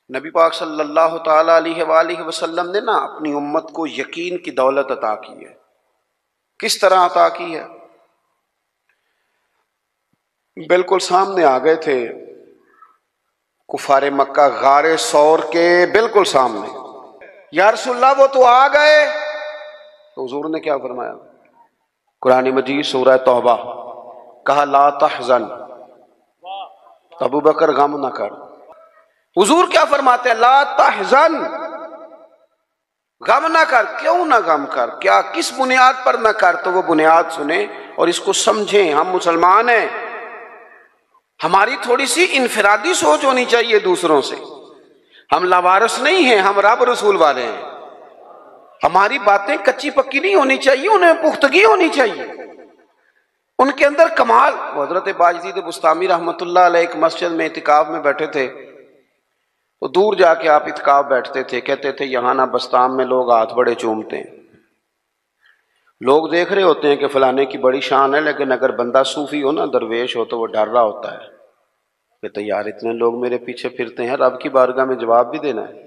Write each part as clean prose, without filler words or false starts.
नबी पाक सल्लल्लाहु ताला अलैहि वसल्लम ने ना अपनी उम्मत को यकीन की दौलत अता की है। किस तरह अता की है? बिल्कुल सामने आ गए थे कुफारे मक्का, गारे सौर के बिल्कुल सामने। या रसूलल्लाह वो तो आ गए, तो हुजूर ने क्या फरमाया? कुरान मजीद सूरह तौबा, कहा ला तहज़न, अबू बकर गम न कर। हुजूर क्या फरमाते हैं? ला तहज़न, गम ना कर। क्यों ना गम कर? क्या, किस बुनियाद पर ना कर? तो वो बुनियाद सुने और इसको समझें। हम मुसलमान हैं, हमारी थोड़ी सी इनफिरादी सोच होनी चाहिए दूसरों से। हम लावारिस नहीं हैं, हम रब रसूल वाले हैं। हमारी बातें कच्ची पक्की नहीं होनी चाहिए, उन्हें पुख्तगी होनी चाहिए, उनके अंदर कमाल। हजरत बायजीद बुस्तामी रहमतुल्लाह अलैह एक मस्जिद में इतिकाफ में बैठे थे, तो दूर जाके आप इतिकाफ बैठते थे, कहते थे यहाँ ना बस्ताम में लोग हाथ बड़े चूमते हैं। लोग देख रहे होते हैं कि फलाने की बड़ी शान है, लेकिन अगर बंदा सूफी हो ना, दरवेश हो, तो वो डर रहा होता है कि तो यार इतने लोग मेरे पीछे फिरते हैं, रब की बारगाह में जवाब भी देना है।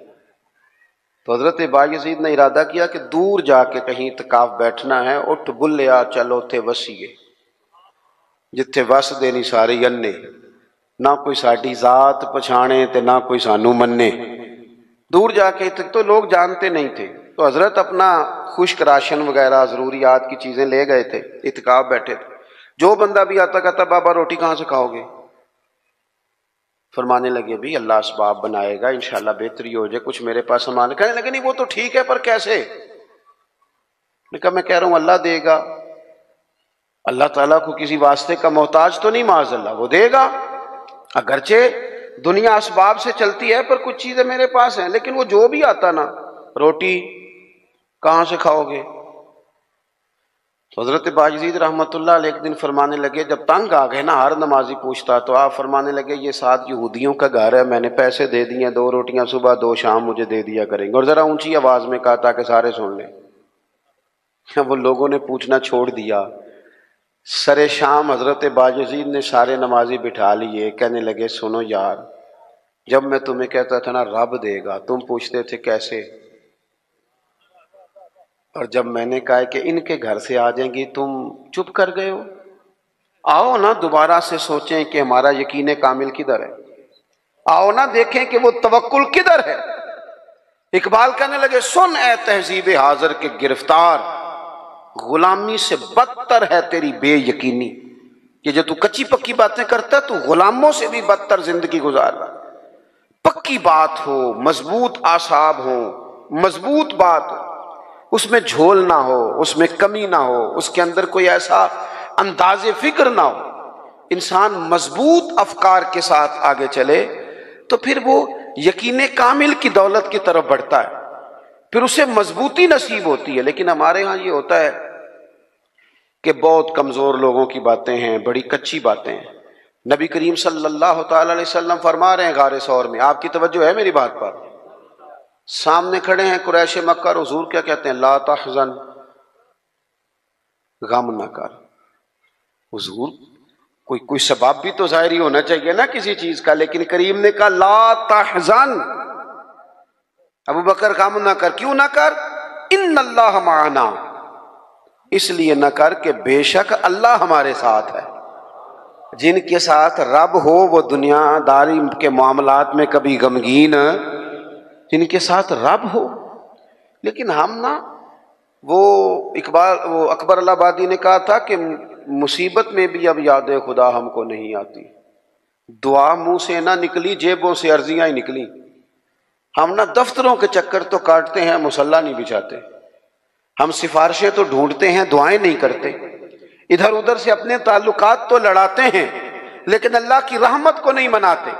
तो हजरत बायजीद ने इरादा किया कि दूर जाके कहीं इतिकाफ बैठना है। उठ बुलिया चलो थे वसीए, जिथे वस देनी सारे अन्ने, ना कोई साड़ी जात पछाणे ते ना कोई सानू मन्ने। दूर जाके तो लोग जानते नहीं थे, तो हजरत अपना खुश्क राशन वगैरह जरूरियात की चीजें ले गए थे, इतिकाफ बैठे थे। जो बंदा भी आता कहता बाबा रोटी कहाँ से खाओगे? फरमाने लगे भी अल्लाह असबाब बनाएगा, इंशाल्लाह बेहतरी हो जाए, कुछ मेरे पास सामान। कहने लगे नहीं वो तो ठीक है, पर कैसे? मैं कहा मैं कह रहा हूं अल्लाह देगा। अल्लाह ताला को किसी वास्ते का मोहताज तो नहीं, माज़अल्लाह वो देगा। अगरचे दुनिया असबाब से चलती है, पर कुछ चीजें मेरे पास हैं। लेकिन वो जो भी आता ना, रोटी कहां से खाओगे? तो हजरत बायजीद रहमतुल्लाह अलैह एक दिन फरमाने लगे, जब तंग आ गए ना, हर नमाजी पूछता, तो आप फरमाने लगे ये 7 यहूदियों का घर है, मैंने पैसे दे दिए, 2 रोटियां सुबह 2 शाम मुझे दे दिया करेंगे। और जरा ऊंची आवाज में कहा ताकि सारे सुन लें। वो लोगों ने पूछना छोड़ दिया। सरे शाम हजरत बायजीद ने सारे नमाजी बिठा लिए, कहने लगे सुनो यार, जब मैं तुम्हें कहता था ना रब देगा, तुम पूछते थे कैसे, और जब मैंने कहा कि इनके घर से आ जाएंगी, तुम चुप कर गए हो। आओ ना दोबारा से सोचें कि हमारा यकीन कामिल किधर है। आओ ना देखें कि वो तवक्कुल किधर है। इकबाल कहने लगे सुन ए तहजीब हाजिर के गिरफ्तार, गुलामी से बदतर है तेरी बेयकीनी। कि जो तू कच्ची पक्की बातें करता, तू गुलामों से भी बदतर जिंदगी गुजार रहा। पक्की बात हो, मजबूत आसाब हो, मजबूत बात हो, उसमें झोल ना हो, उसमें कमी ना हो, उसके अंदर कोई ऐसा अंदाजे फिक्र ना हो, इंसान मजबूत अफकार के साथ आगे चले, तो फिर वो यकीन कामिल की दौलत की तरफ बढ़ता है, फिर उसे मजबूती नसीब होती है। लेकिन हमारे यहाँ ये होता है कि बहुत कमजोर लोगों की बातें हैं, बड़ी कच्ची बातें हैं। नबी करीम सल्लल्लाहु अलैहि वसल्लम फरमा रहे हैं गारे सौर में, आपकी तवज्जो है मेरी बात पर? सामने खड़े हैं कुरैश मक्का, हुजूर क्या कहते हैं? ला तहज़न, गम न कर। हुजूर कोई सबब भी तो जाहिर होना चाहिए ना किसी चीज का, लेकिन करीम ने कहा ला तहज़न, अबू बकर गम न कर। क्यों ना कर? इन्नल्लाह माना, इसलिए न कर कि बेशक अल्लाह हमारे साथ है। जिनके साथ रब हो वो दुनियादारी के मामलात में कभी गमगीन, जिनके साथ रब हो। लेकिन हम ना, वो अकबर अलाहाबादी ने कहा था कि मुसीबत में भी अब याद खुदा हमको नहीं आती। दुआ मुंह से ना निकली, जेबों से अर्जियां ही निकली। हम ना दफ्तरों के चक्कर तो काटते हैं, मुसल्ला नहीं बिछाते। हम सिफारिशें तो ढूंढते हैं, दुआएं नहीं करते। इधर उधर से अपने ताल्लुकात तो लड़ाते हैं, लेकिन अल्लाह की रहमत को नहीं मनाते।